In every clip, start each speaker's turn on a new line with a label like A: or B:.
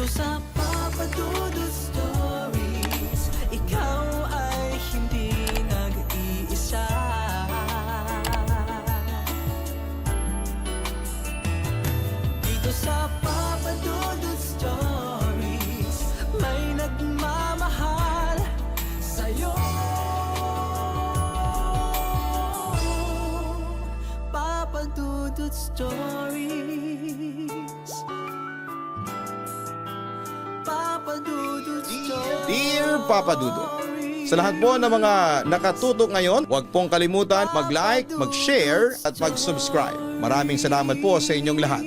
A: sa Papa Dudut Stories, ikaw ay hindi nag-iisa. Dito sa Papa Dudut Stories, may nagmamahal sa'yo. Papa Dudut Stories, Papa Dudut Stories.
B: Dear Papa Dudut, sa lahat po ng mga nakatutok ngayon, huwag pong kalimutan mag-like, mag-share at mag-subscribe. Maraming salamat po sa inyong lahat.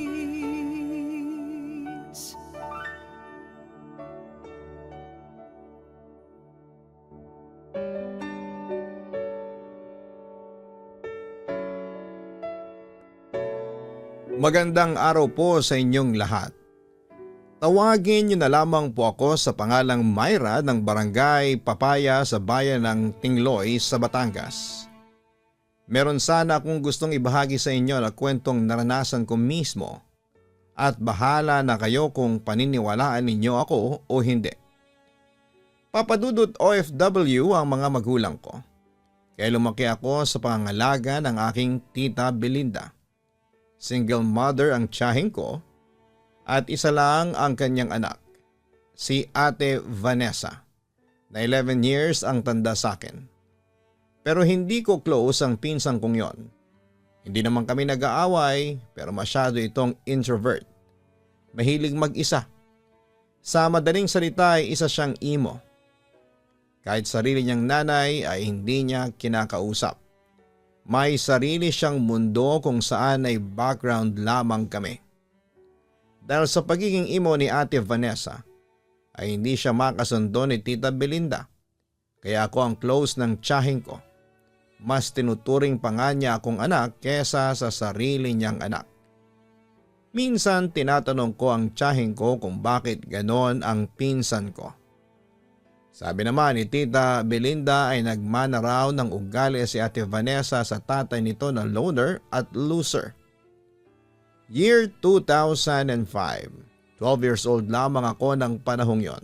B: Magandang araw po sa inyong lahat. Tawagin niyo na lamang po ako sa pangalang Myra ng Barangay Papaya sa bayan ng Tingloy sa Batangas. Meron sana akong gustong ibahagi sa inyo na kwentong naranasan ko mismo at bahala na kayo kung paniniwalaan ninyo ako o hindi. Papadudot OFW ang mga magulang ko. Kaya lumaki ako sa pangangalaga ng aking tita Belinda. Single mother ang tiyahin ko at isa lang ang kanyang anak, si Ate Vanessa, na 11 years ang tanda sa akin. Pero hindi ko close ang pinsan kong yon. Hindi naman kami nag-aaway pero masyado itong introvert. Mahilig mag-isa. Sa madaling salita ay isa siyang emo. Kahit sarili niyang nanay ay hindi niya kinakausap. May sarili siyang mundo kung saan ay background lamang kami. Dahil sa pagiging emo ni Ate Vanessa ay hindi siya makasundo ni Tita Belinda. Kaya ako ang close ng tiyahin ko. Mas tinuturing pa nga niya akong anak kesa sa sarili niyang anak. Minsan tinatanong ko ang tiyahin ko kung bakit ganon ang pinsan ko. Sabi naman ni Tita Belinda ay nagmana raw ng ugali si Ate Vanessa sa tatay nito na loner at loser. Year 2005, 12 years old lamang ako ng panahong yon.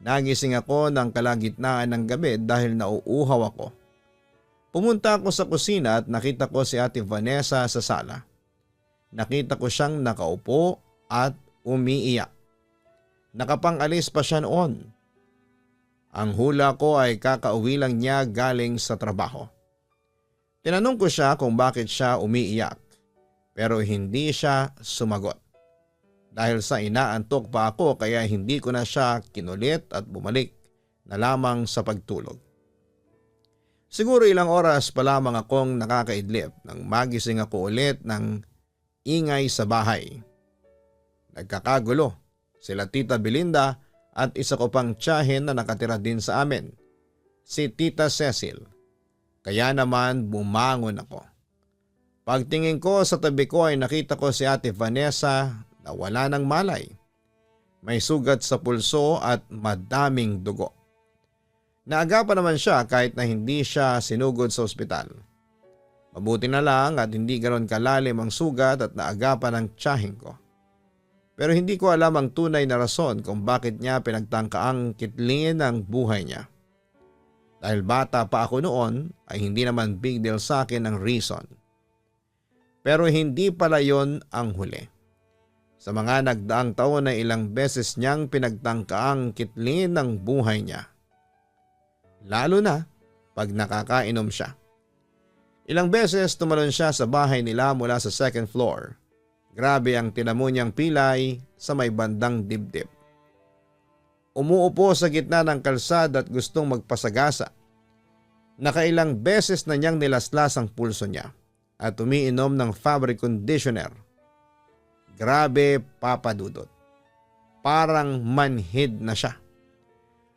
B: Nagising ako ng kalagitnaan ng gabi dahil nauuhaw ako. Pumunta ako sa kusina at nakita ko si Ate Vanessa sa sala. Nakita ko siyang nakaupo at umiiyak. Nakapangalis pa siya noon. Ang hula ko ay kakauwi lang niya galing sa trabaho. Tinanong ko siya kung bakit siya umiiyak. Pero hindi siya sumagot. Dahil sa inaantok pa ako kaya hindi ko na siya kinulit at bumalik na lamang sa pagtulog. Siguro ilang oras pa lamang akong nakakaidlip nang magising ako ulit ng ingay sa bahay. Nagkakagulo sila Tita Belinda at isa ko pang tiyahin na nakatira din sa amin, si Tita Cecil. Kaya naman bumangon ako. Pagtingin ko sa tabi ko ay nakita ko si Ate Vanessa na wala ng malay. May sugat sa pulso at madaming dugo. Naagapan naman siya kahit na hindi siya sinugod sa ospital. Mabuti na lang at hindi ganon kalalim ang sugat at naagapan ang tiyahin ko. Pero hindi ko alam ang tunay na rason kung bakit niya pinagtangkaang kitlin ang buhay niya. Dahil bata pa ako noon ay hindi naman big deal sa akin ang reason. Pero hindi pala yon ang huli. Sa mga nagdaang taon na ilang beses niyang pinagtangkaang kitlin ang buhay niya. Lalo na pag nakakainom siya. Ilang beses tumalon siya sa bahay nila mula sa second floor. Grabe ang tinamo niyang pilay sa may bandang dibdib. Umuupo sa gitna ng kalsada at gustong magpasagasa. Nakailang beses na niyang nilaslas ang pulso niya at umiinom ng fabric conditioner. Grabe, Papa Dudut. Parang manhid na siya.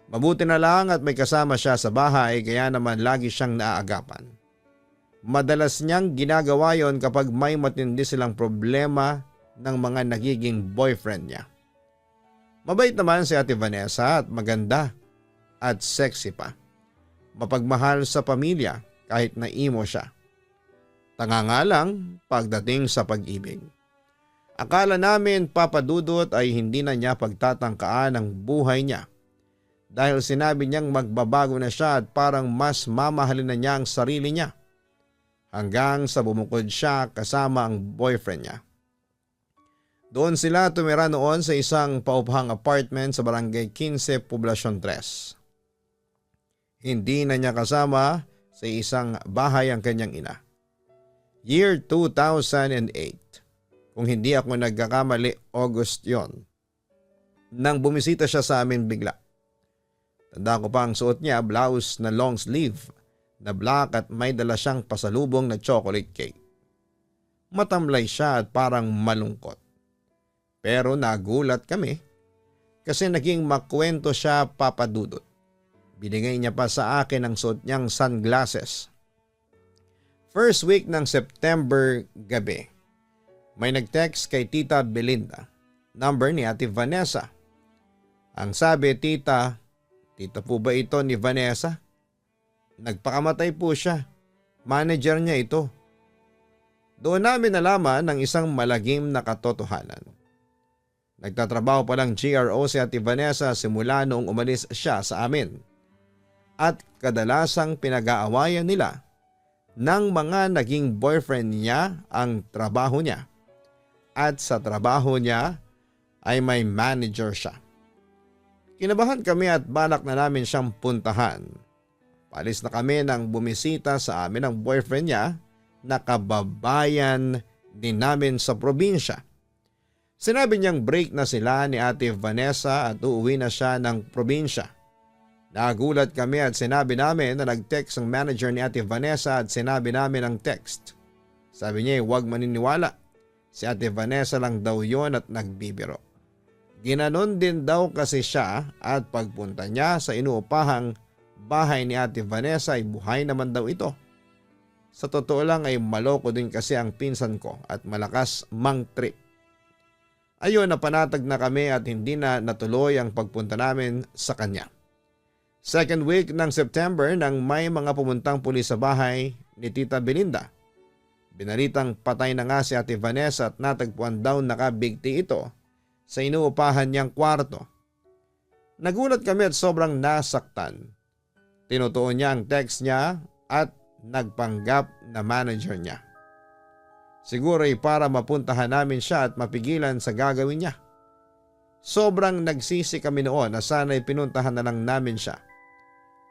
B: Mabuti na lang at may kasama siya sa bahay kaya naman lagi siyang naaagapan. Madalas niyang ginagawa yon kapag may matindi silang problema ng mga nagiging boyfriend niya. Mabait naman si Ate Vanessa at maganda at sexy pa. Mapagmahal sa pamilya kahit na emo siya. Tanga nga lang pagdating sa pag-ibig. Akala namin papadudot ay hindi na niya pagtatangkaan ang buhay niya dahil sinabi niyang magbabago na siya at parang mas mamahalin na niya ang sarili niya hanggang sa bumukod siya kasama ang boyfriend niya. Doon sila tumira noon sa isang paupahang apartment sa Barangay 15, Poblacion 3. Hindi na niya kasama sa isang bahay ang kanyang ina. Year 2008. Kung hindi ako nagkakamali, August yon. Nang bumisita siya sa amin bigla. Tanda ko pa ang suot niya, blouse na long sleeve na black at may dala siyang pasalubong na chocolate cake. Matamlay siya at parang malungkot. Pero nagulat kami kasi naging makwento siya papadudot. Binigay niya pa sa akin ang suot niyang sunglasses. First week ng September gabi. May nag-text kay Tita Belinda, number ni Ate Vanessa. Ang sabi, Tita po ba ito ni Vanessa? Nagpakamatay po siya. Manager niya ito. Doon namin nalaman ng isang malagim na katotohanan. Nagtatrabaho palang GRO si Ate Vanessa simula noong umalis siya sa amin. At kadalasang pinag-aawayan nila ng mga naging boyfriend niya ang trabaho niya. At sa trabaho niya ay may manager siya. Kinabahan kami at balak na namin siyang puntahan. Palis na kami nang bumisita sa amin ang boyfriend niya na kababayan din namin sa probinsya. Sinabi niyang break na sila ni Ate Vanessa at uuwi na siya ng probinsya. Nagulat kami at sinabi namin na nag-text ang manager ni Ate Vanessa at sinabi namin ang text. Sabi niya huwag maniniwala. Si Ate Vanessa lang daw yon at nagbibiro. Ginanon din daw kasi siya at pagpunta niya sa inuupahang bahay ni Ate Vanessa ay buhay naman daw ito. Sa totoo lang ay maloko din kasi ang pinsan ko at malakas mang trip. Ayun, napanatag na kami at hindi na natuloy ang pagpunta namin sa kanya. Second week ng September nang may mga pumuntang pulis sa bahay ni Tita Belinda. Binalitang patay na nga si Ate Vanessa at natagpuan daw nakabigti ito sa inuupahan niyang kwarto. Nagulat kami at sobrang nasaktan. Tinutuon niya ang text niya at nagpanggap na manager niya. Siguro ay para mapuntahan namin siya at mapigilan sa gagawin niya. Sobrang nagsisi kami noon na sana'y pinuntahan na lang namin siya.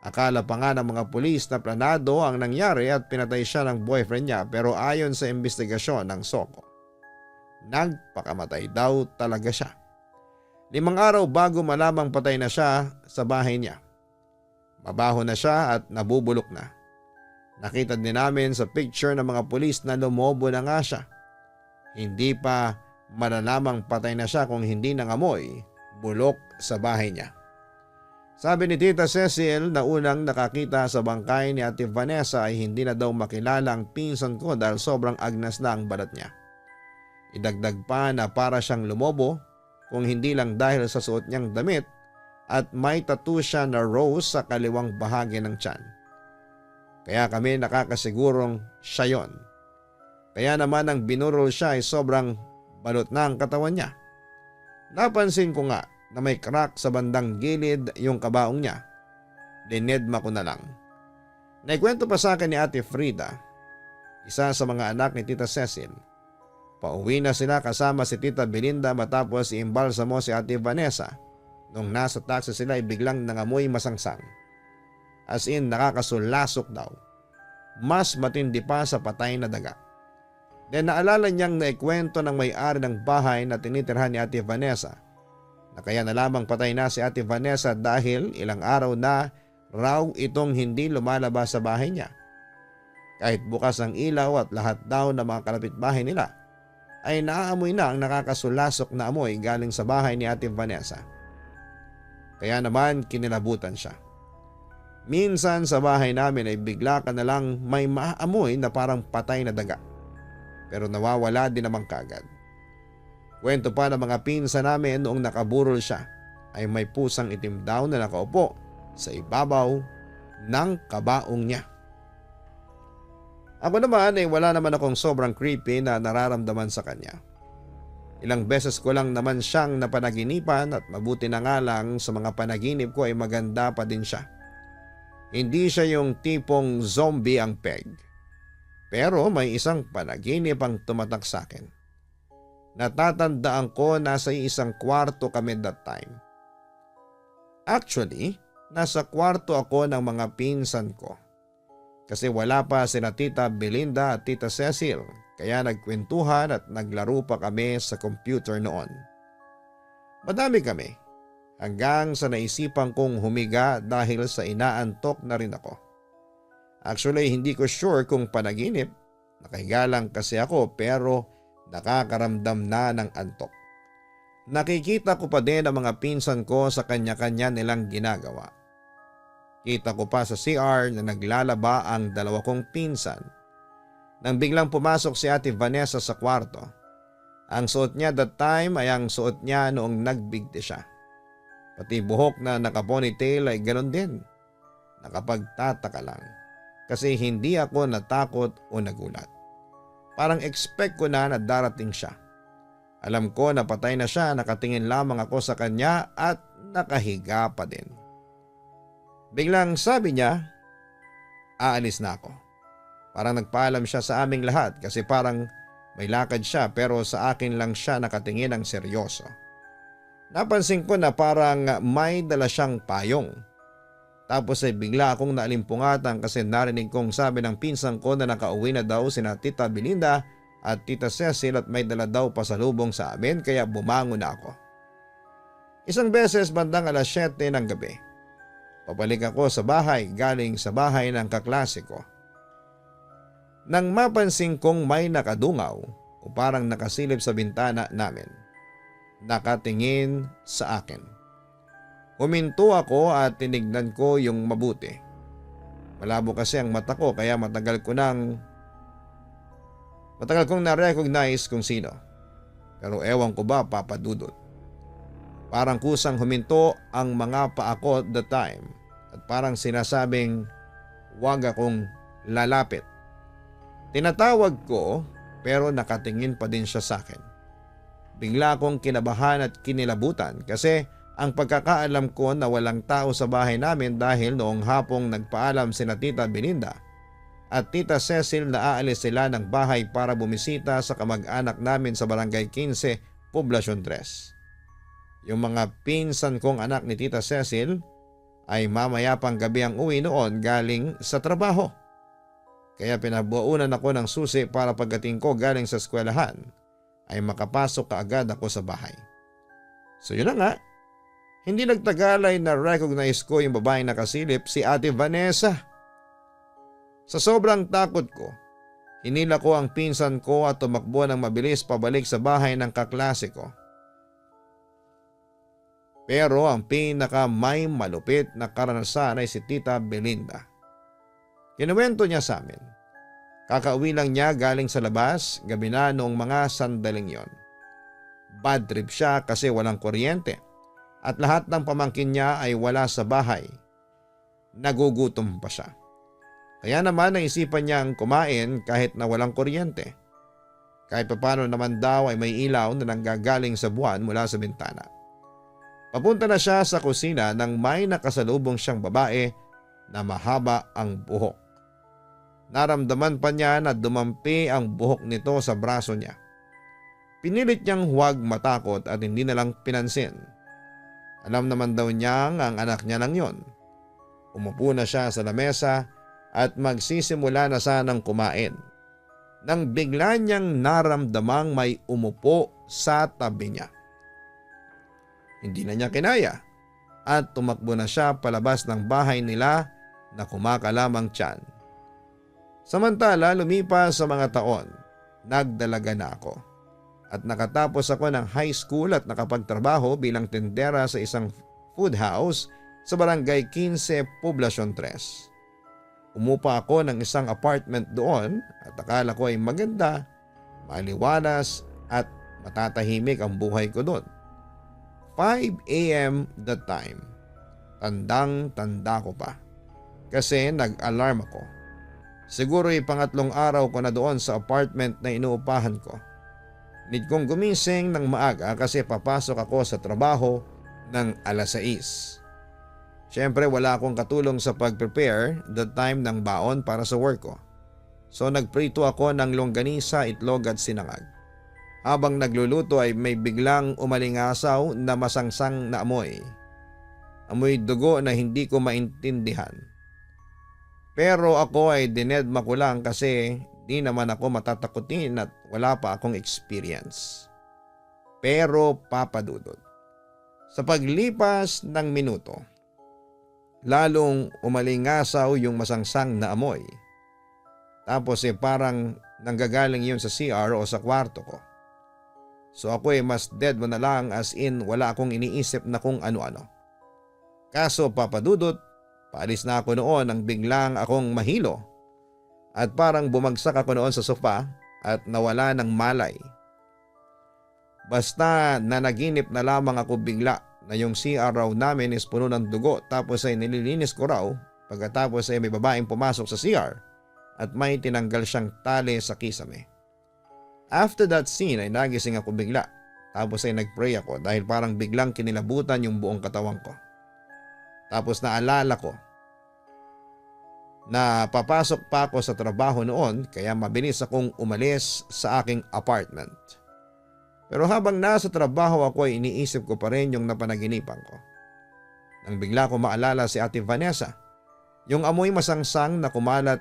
B: Akala pa nga ng mga pulis na planado ang nangyari at pinatay siya ng boyfriend niya pero ayon sa investigasyon ng SOCO, nagpakamatay daw talaga siya. 5 araw bago malamang patay na siya sa bahay niya. Mabaho na siya at nabubulok na. Nakita din namin sa picture ng mga pulis na lumobo na nga siya. Hindi pa malalamang patay na siya kung hindi nangamoy bulok sa bahay niya. Sabi ni Tita Cecil na unang nakakita sa bangkay ni Ate Vanessa ay hindi na daw makilala ang pinsan ko dahil sobrang agnas na ang balat niya. Idagdag pa na para siyang lumobo kung hindi lang dahil sa suot niyang damit at may tattoo siya na rose sa kaliwang bahagi ng tiyan. Kaya kami nakakasigurong siya yon. Kaya naman ang binurol siya ay sobrang balot na ang katawan niya. Napansin ko nga na may crack sa bandang gilid yung kabaong niya. Dinedma ko na lang. Naikwento pa sa akin ni Ate Frida, isa sa mga anak ni Tita Cecil. Pauwi na sila kasama si Tita Belinda matapos iimbalsamo si Ate Vanessa. Nung nasa taxi sila ay biglang nangamoy masangsang. As in nakakasulasok daw. Mas matindi pa sa patay na daga. Then naalala niyang naikwento ng may-ari ng bahay na tinitirhan ni Ate Vanessa na kaya na lamang patay na si Ate Vanessa dahil ilang araw na raw itong hindi lumalabas sa bahay niya. Kahit bukas ang ilaw at lahat daw ng mga kalapitbahay nila ay naaamoy na ang nakakasulasok na amoy galing sa bahay ni Ate Vanessa. Kaya naman kinilabutan siya. Minsan sa bahay namin ay bigla ka na lang may maamoy na parang patay na daga. Pero nawawala din naman kagad. Kwento pa ng mga pinsa namin noong nakaburol siya ay may pusang itim daw na nakaupo sa ibabaw ng kabaong niya. Ako naman ay wala naman akong sobrang creepy na nararamdaman sa kanya. Ilang beses ko lang naman siyang napanaginipan at mabuti na nga lang sa mga panaginip ko ay maganda pa din siya. Hindi siya yung tipong zombie ang peg. Pero may isang panaginip ang tumatak sa akin. Natatandaan ko nasa isang kwarto kami that time. Actually, nasa kwarto ako ng mga pinsan ko. Kasi wala pa sina Tita Belinda at Tita Cecil, kaya nagkwentuhan at naglaro pa kami sa computer noon. Madami kami, hanggang sa naisipan kong humiga dahil sa inaantok na rin ako. Actually, hindi ko sure kung panaginip, nakahiga lang kasi ako pero nakakaramdam na ng antok. Nakikita ko pa din ang mga pinsan ko sa kanya-kanya nilang ginagawa. Kita ko pa sa CR na naglalaba ang dalawa kong pinsan. Nang biglang pumasok si Ate Vanessa sa kwarto. Ang suot niya that time ay ang suot niya noong nagbigti siya. Pati buhok na nakaponytail ay ganon din. Nakapagtataka lang. Kasi hindi ako natakot o nagulat. Parang expect ko na darating siya. Alam ko na patay na siya, nakatingin lamang ako sa kanya at nakahiga pa din. Biglang sabi niya, aalis na ako. Parang nagpaalam siya sa aming lahat kasi parang may lakad siya pero sa akin lang siya nakatingin ng seryoso. Napansin ko na parang may dala siyang payong. Tapos ay bigla akong naalimpungatan kasi narinig kong sabi ng pinsan ko na nakauwi na daw sina Tita Belinda at Tita Cecil at may dala daw pasalubong sa amin kaya bumangon na ako. Isang beses bandang 7:00 ng gabi. Papalik ako sa bahay galing sa bahay ng kaklase ko. Nang mapansin kong may nakadungaw o parang nakasilip sa bintana namin. Nakatingin sa akin. Huminto ako at tinignan ko yung mabuti. Malabo kasi ang mata ko kaya matagal kong na-recognize kung sino. Pero ewan ko ba papadudot. Parang kusang huminto ang mga paa ko at the time at parang sinasabing huwag akong lalapit. Tinatawag ko pero nakatingin pa din siya sa akin. Bigla akong kinabahan at kinilabutan kasi ang pagkakaalam ko na walang tao sa bahay namin dahil noong hapong nagpaalam sina Tita Belinda at Tita Cecil na aalis sila ng bahay para bumisita sa kamag-anak namin sa Barangay 15, Poblacion 3. Yung mga pinsan kong anak ni Tita Cecil ay mamaya pang gabi ang uwi noon galing sa trabaho. Kaya pinabuunan ako ng susi para pagdating ko galing sa eskwelahan ay makapasok kaagad ako sa bahay. So yun na nga, hindi nagtagal ay na-recognize ko yung babaeng nakasilip, si Ate Vanessa. Sa sobrang takot ko, hinila ko ang pinsan ko at tumakbo ng mabilis pabalik sa bahay ng kaklase ko. Pero ang pinaka may malupit na karanasan ay si Tita Belinda. Kinuwento niya sa amin. Kakauwi lang niya galing sa labas, gabi na noong mga sandaling yon. Bad trip siya kasi walang kuryente at lahat ng pamangkin niya ay wala sa bahay. Nagugutom pa siya. Kaya naman naisipan niyang kumain kahit na walang kuryente. Kahit papano naman daw ay may ilaw na nanggagaling sa buwan mula sa bintana. Papunta na siya sa kusina nang may nakasalubong siyang babae na mahaba ang buhok. Naramdaman pa niya na dumampi ang buhok nito sa braso niya. Pinilit niyang huwag matakot at hindi na lang pinansin. Alam naman daw niyang ang anak niya lang yon. Umupo na siya sa lamesa at magsisimula na sanang kumain. Nang bigla niyang naramdamang may umupo sa tabi niya. Hindi na niya kinaya at tumakbo na siya palabas ng bahay nila na kumakalamang tiyan. Samantala lumipas sa mga taon, nagdalaga na ako at nakatapos ako ng high school at nakapagtrabaho bilang tendera sa isang food house sa Barangay 15, Poblacion 3. Umupa ako ng isang apartment doon at akala ko ay maganda, maliwalas at matatahimik ang buhay ko doon. 5 a.m. that time. Tandang-tanda ko pa. Kasi nag-alarm ako. Siguro ay pangatlong araw ko na doon sa apartment na inuupahan ko. Need kong gumising ng maaga kasi papasok ako sa trabaho ng alas 6. Siyempre wala akong katulong sa pag-prepare that time ng baon para sa work ko. So nagprito ako ng longganisa, itlog at sinangag. Habang nagluluto ay may biglang umalingasaw na masangsang na amoy. Amoy dugo na hindi ko maintindihan. Pero ako ay dinedma ko lang kasi di naman ako matatakutin at wala pa akong experience. Pero papadudod. Sa paglipas ng minuto, lalong umalingasaw yung masangsang na amoy. Tapos parang nanggagaling yun sa CR o sa kwarto ko. So ako mas dead mo na lang as in wala akong iniisip na kung ano-ano. Kaso papadudot, paalis na ako noon nang biglang akong mahilo. At parang bumagsak ako noon sa sofa at nawala ng malay. Basta nanaginip na lamang ako bigla na yung CR raw namin is puno ng dugo tapos ay nililinis ko raw pagkatapos ay may babaeng pumasok sa CR at may tinanggal siyang tali sa kisame. After that scene ay nagising ako bigla tapos ay nagpray ako dahil parang biglang kinilabutan yung buong katawan ko. Tapos naalala ko na papasok pa ako sa trabaho noon kaya mabilis akong umalis sa aking apartment. Pero habang nasa trabaho ako ay iniisip ko pa rin yung napanaginipan ko. Nang bigla ko maalala si Ate Vanessa, yung amoy masangsang na kumalat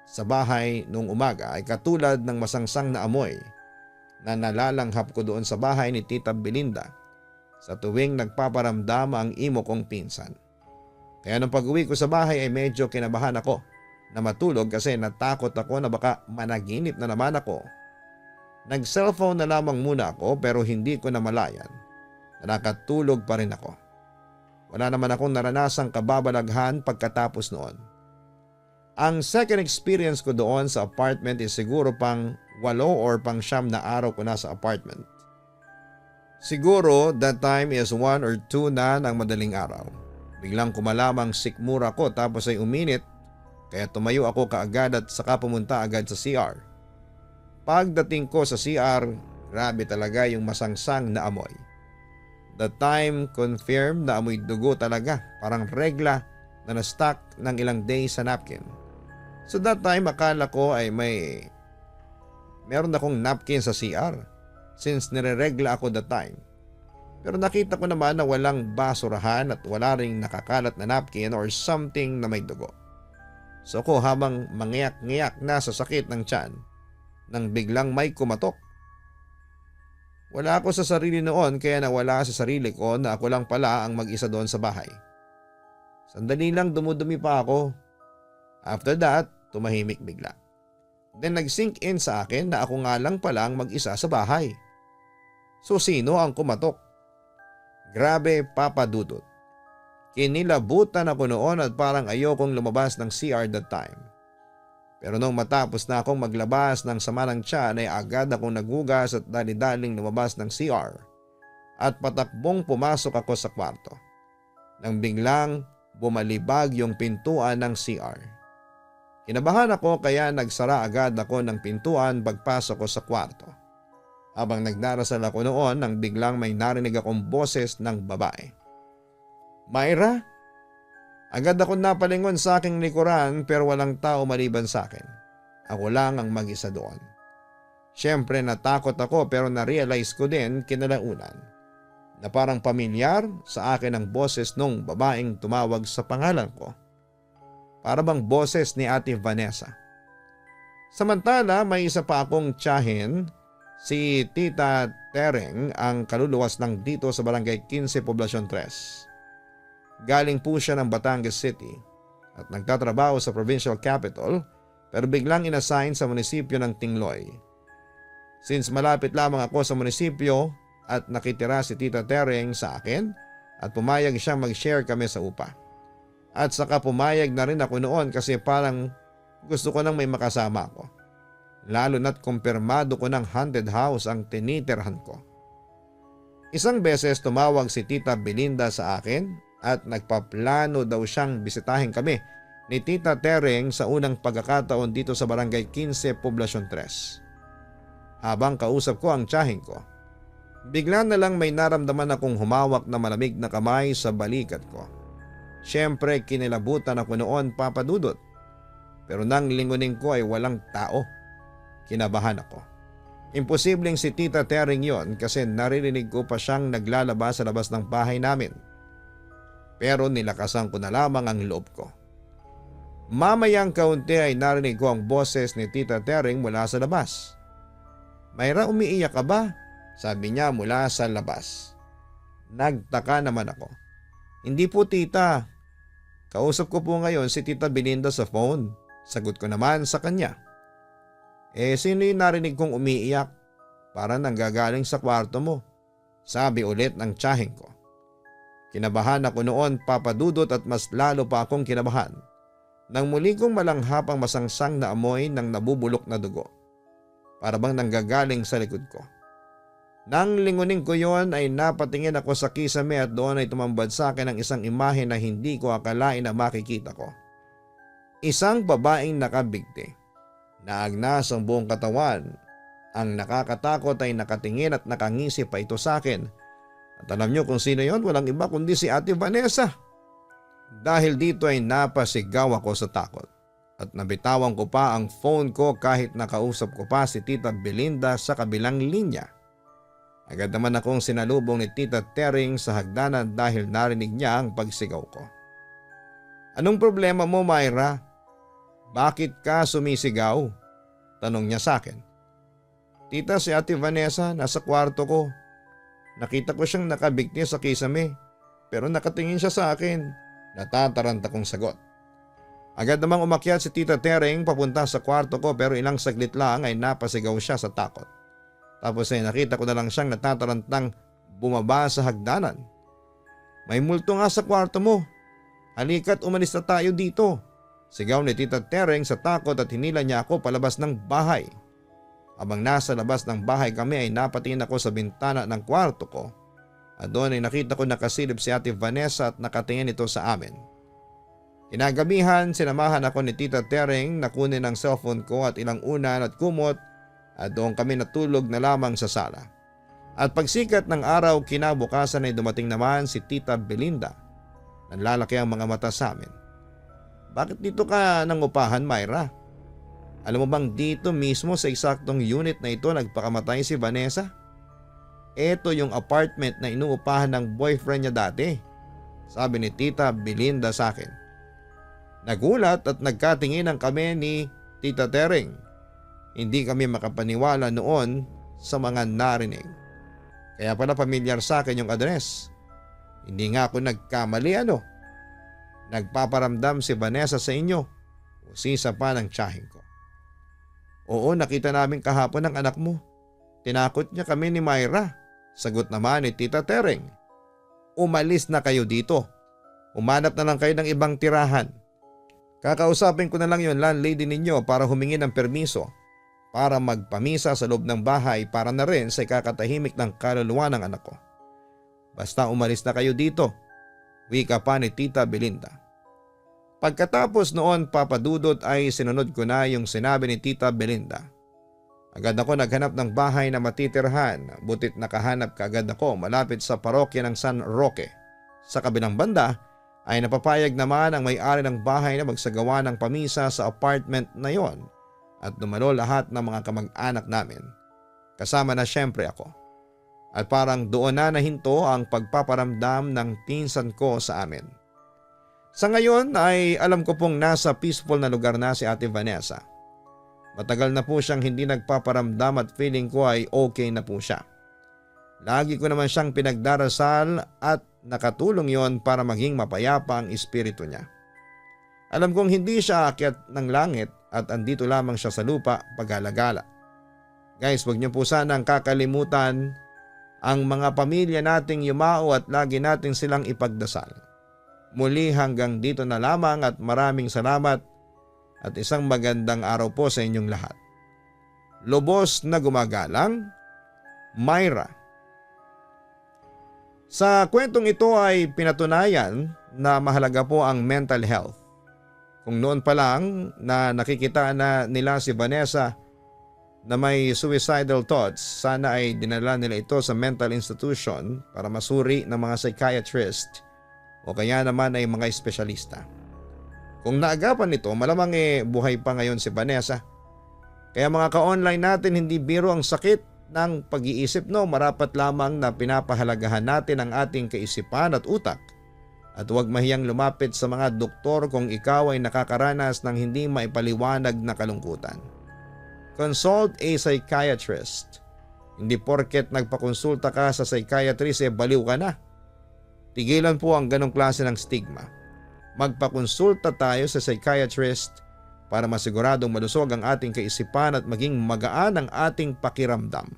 B: sa bahay noong umaga ay katulad ng masangsang na amoy na nalalanghap ko doon sa bahay ni Tita Belinda sa tuwing nagpaparamdam ang imo kong pinsan. Kaya nung pag-uwi ko sa bahay ay medyo kinabahan ako na matulog kasi natakot ako na baka managinip na naman ako. Nag-cellphone na lamang muna ako pero hindi ko namalayan na nakatulog pa rin ako. Wala naman akong naranasang kababalaghan pagkatapos noon. Ang second experience ko doon sa apartment is siguro pang 8 or pang 9 na araw ko na sa apartment. Siguro that time is 1 or 2 na ng madaling araw. Biglang kumalamang sikmura ko tapos ay uminit kaya tumayo ako kaagad at saka pumunta agad sa CR. Pagdating ko sa CR, grabe talaga yung masangsang na amoy. The time confirmed na amoy dugo talaga, parang regla na na-stuck ng ilang days sa napkin. So that time akala ko ay meron akong napkin sa CR since nireregla ako that time. Pero nakita ko naman na walang basurahan at wala ring nakakalat na napkin or something na may dugo. So ko habang mangiyak-ngiyak na sa sakit ng tiyan, nang biglang may kumatok. Wala ako sa sarili noon kaya nawala sa sarili ko na ako lang pala ang mag-isa doon sa bahay. Sandali lang dumudumi pa ako. After that, tumahimik bigla. Then nag-sink in sa akin na ako nga lang pala ang mag-isa sa bahay. So sino ang kumatok? Grabe papadudot. Kinilabutan ako noon at parang ayokong lumabas ng CR that time. Pero nung matapos na akong maglabas ng sama ng tiyan ay agad akong nagugas at dali-daling lumabas ng CR at patakbong pumasok ako sa kwarto. Nang biglang bumalibag yung pintuan ng CR. Kinabahan ako kaya nagsara agad ako ng pintuan pagpasok ko sa kwarto. Habang nagdarasal ako noon nang biglang may narinig akong boses ng babae. Myra? Agad ako napalingon sa aking likuran pero walang tao maliban sa akin. Ako lang ang mag-isa doon. Siyempre natakot ako pero na-realize ko din kinalaunan na parang pamilyar sa akin ang boses nung babaeng tumawag sa pangalan ko. Para bang boses ni Ate Vanessa. Samantala may isa pa akong tiyahin, si Tita Tereng ang kaluluwas ng dito sa Barangay 15 Poblacion 3. Galing po siya ng Batangas City at nagtatrabaho sa provincial capital pero biglang inassign sa munisipyo ng Tingloy. Since malapit lamang ako sa munisipyo at nakitira si Tita Tereng sa akin at pumayag siyang mag-share kami sa upa. At saka pumayag na rin ako noon kasi parang gusto ko nang may makasama ako. Lalo na't kumpirmado ko ng haunted house ang tinitirhan ko. Isang beses tumawag si Tita Belinda sa akin at nagpaplano daw siyang bisitahin kami ni Tita Tereng sa unang pagkakataon dito sa Barangay 15 Poblacion 3. Habang kausap ko ang tiyahing ko, bigla na lang may naramdaman akong humawak na malamig na kamay sa balikat ko. Siyempre kinilabutan ako noon, Papa Dudut. Pero nang lingunin ko ay walang tao. Kinabahan ako. Imposibleng si Tita Tering yon kasi naririnig ko pa siyang naglalaba sa labas ng bahay namin. Pero nilakasan ko na lamang ang loob ko. Mamayang kaunti ay narinig ko ang boses ni Tita Tering mula sa labas. "Mayra, umiiyak ka ba?" sabi niya mula sa labas. Nagtaka naman ako. "Hindi po, tita. Kausap ko po ngayon si Tita Belinda sa phone." Sagot ko naman sa kanya. Sino yung narinig kong umiiyak? Para nanggagaling sa kwarto mo, sabi ulit ng tiyahing ko. Kinabahan ako noon, Papa Dudut, at mas lalo pa akong kinabahan nang muli kong malanghap ang masangsang na amoy ng nabubulok na dugo. Para bang nanggagaling sa likod ko. Nang lingunin ko yon ay napatingin ako sa kisame at doon ay tumambad sa akin ang isang imahe na hindi ko akalain na makikita ko. Isang babaeng nakabigti. Naagnas ang buong katawan. Ang nakakatakot ay nakatingin at nakangisi pa ito sa akin. At alam nyo kung sino yon? Walang iba kundi si Ate Vanessa. Dahil dito ay napasigaw ako sa takot. At nabitawan ko pa ang phone ko kahit nakausap ko pa si Tita Belinda sa kabilang linya. Agad naman akong sinalubong ni Tita Tering sa hagdanan dahil narinig niya ang pagsigaw ko. "Anong problema mo, Myra? Bakit ka sumisigaw?" tanong niya sa akin. "Tita, si Ate Vanessa nasa kwarto ko. Nakita ko siyang nakabigti sa kisame pero nakatingin siya sa akin." Natataranta kong sagot. Agad namang umakyat si Tita Tering papunta sa kwarto ko pero ilang saglit lang ay napasigaw siya sa takot. Tapos ay nakita ko na lang siyang natatarantang bumaba sa hagdanan. "May multo nga sa kwarto mo. Halika't umalis na tayo dito." Sigaw ni Tita Tering sa takot at hinila niya ako palabas ng bahay. Habang nasa labas ng bahay kami ay napatingin ako sa bintana ng kwarto ko. At doon ay nakita ko nakasilip si Ate Vanessa at nakatingin ito sa amin. Kinagabihan, sinamahan ako ni Tita Tering na kunin ang cellphone ko at ilang unan at kumot at doon kami natulog na lamang sa sala. At pagsikat ng araw kinabukasan ay dumating naman si Tita Belinda. Nanlalaki ang mga mata sa amin. "Bakit dito ka nangupahan, Myra? Alam mo bang dito mismo sa eksaktong unit na ito nagpakamatay si Vanessa? Ito yung apartment na inuupahan ng boyfriend niya dati," sabi ni Tita Belinda sa akin. Nagulat at nagkatinginan kami ni Tita Tering. Hindi kami makapaniwala noon sa mga narinig. Kaya pala pamilyar sa akin yung address. Hindi nga ako nagkamali, ano? Nagpaparamdam si Vanessa sa inyo, usisa pa ng tiyahing ko. "Oo, nakita namin kahapon ang anak mo. Tinakot niya kami ni Myra," sagot naman ni Tita Tering. "Umalis na kayo dito. Umanap na lang kayo ng ibang tirahan. Kakausapin ko na lang yung landlady ninyo para humingi ng permiso para magpamisa sa loob ng bahay para na rin sa ikakatahimik ng kaluluwa ng anak ko. Basta umalis na kayo dito," wika pa ni Tita Belinda. Pagkatapos noon, Papa Dudut, ay sinunod ko na yung sinabi ni Tita Belinda. Agad ako naghanap ng bahay na matitirhan, butit nakahanap kaagad ako malapit sa parokya ng San Roque. Sa kabilang banda ay napapayag naman ang may-ari ng bahay na magsagawa ng pamisa sa apartment na yon at dumalo lahat ng mga kamag-anak namin. Kasama na syempre ako. At parang doon na nahinto ang pagpaparamdam ng pinsan ko sa amin. Sa ngayon ay alam ko pong nasa peaceful na lugar na si Ate Vanessa. Matagal na po siyang hindi nagpaparamdam at feeling ko ay okay na po siya. Lagi ko naman siyang pinagdarasal at nakatulong yon para maging mapayapa ang espiritu niya. Alam kong hindi siya aakyat ng langit at andito lamang siya sa lupa pag-alagala. Guys, huwag niyo po sanang kakalimutan ang mga pamilya nating yumao at lagi natin silang ipagdasal. Muli hanggang dito na lamang at maraming salamat at isang magandang araw po sa inyong lahat. Lubos na gumagalang, Myra. Sa kwentong ito ay pinatunayan na mahalaga po ang mental health. Kung noon pa lang na nakikita na nila si Vanessa na may suicidal thoughts, sana ay dinala nila ito sa mental institution para masuri ng mga psychiatrist o kaya naman ay mga espesyalista. Kung naagapan nito, malamang buhay pa ngayon si Vanessa. Kaya mga ka-online natin, hindi biro ang sakit ng pag-iisip, no? Marapat lamang na pinapahalagahan natin ang ating kaisipan at utak. At huwag mahiyang lumapit sa mga doktor kung ikaw ay nakakaranas ng hindi maipaliwanag na kalungkutan. Consult a psychiatrist. Hindi porket nagpakonsulta ka sa psychiatrist baliw ka na. Tigilan po ang ganong klase ng stigma. Magpakonsulta tayo sa psychiatrist para masiguradong malusog ang ating kaisipan at maging magaan ang ating pakiramdam.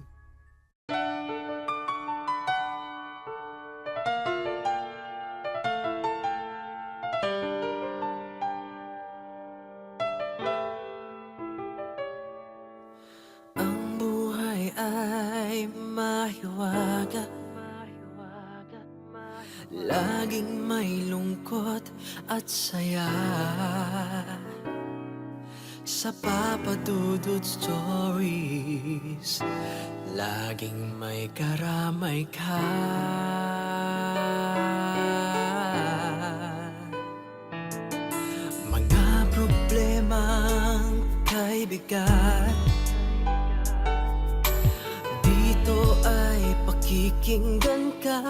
A: Ang buhay ay mahiwaga, laging may lungkot at saya. Sa Papa Dudut Stories, laging may karamay ka. Mga problemang kay bigat, dito ay pakikinggan ka.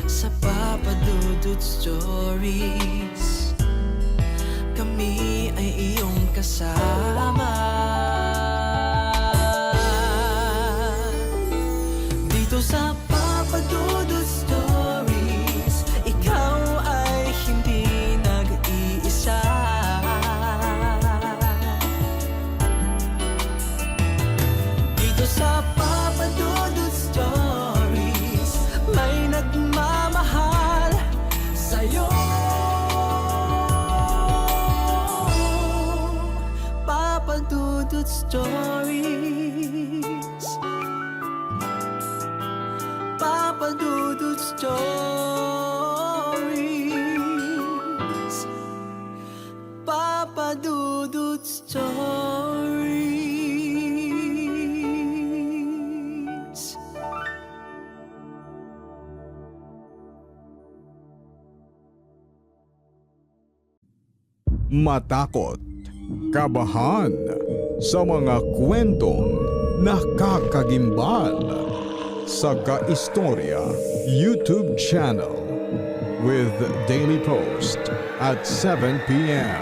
A: Sa Papa Dudut Stories, kami ay iyong kasama. Dito sa Papa Dudut Stories, ikaw ay hindi nag-iisa. Dito sa Papa Dudut Stories, may nagmamahal sa'yo. Papa Dudut Stories, Papa Dudut Stories, Papa Dudut Stories.
C: Matakot, kabahan sa mga kwentong nakakagimbal sa Ka-Istorya YouTube channel with daily post at 7 p.m.